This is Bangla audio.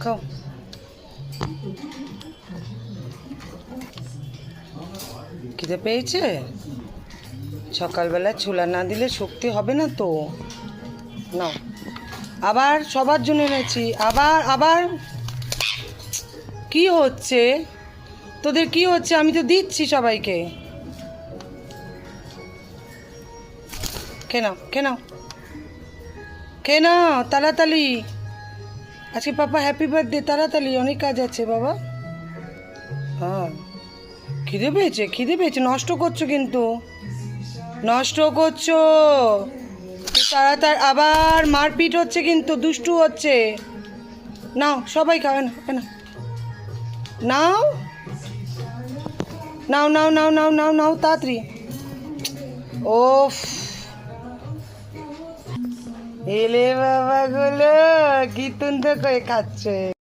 খাও। খিদে পেয়েছে? সকালবেলা ছোলা না দিলে শক্তি হবে না তো। নাও, আবার সবার জন্য এনেছি। আবার আবার কি হচ্ছে তোদের? কি হচ্ছে? আমি তো দিচ্ছি সবাইকে। খেয়ে নাও, খেয়ে নাও, খেয়ে নাও তাড়াতাড়ি। আজকে পাপা হ্যাপি বার্থডে, তাড়াতাড়ি, অনেক কাজ আছে বাবা। হ্যাঁ, খিদে পেয়েছে, খিদে পেয়েছে। নষ্ট করছো কিন্তু, নষ্ট করছো। তাড়াতাড়ি, আবার মারপিট হচ্ছে কিন্তু, দুষ্টু হচ্ছে। নাও সবাই খাবে না, না নাও, নাও নাও নাও নাও নাও নাও তাড়াতাড়ি। ওফ, এলে বাবা গুলো কি সুন্দর করে খাচ্ছে।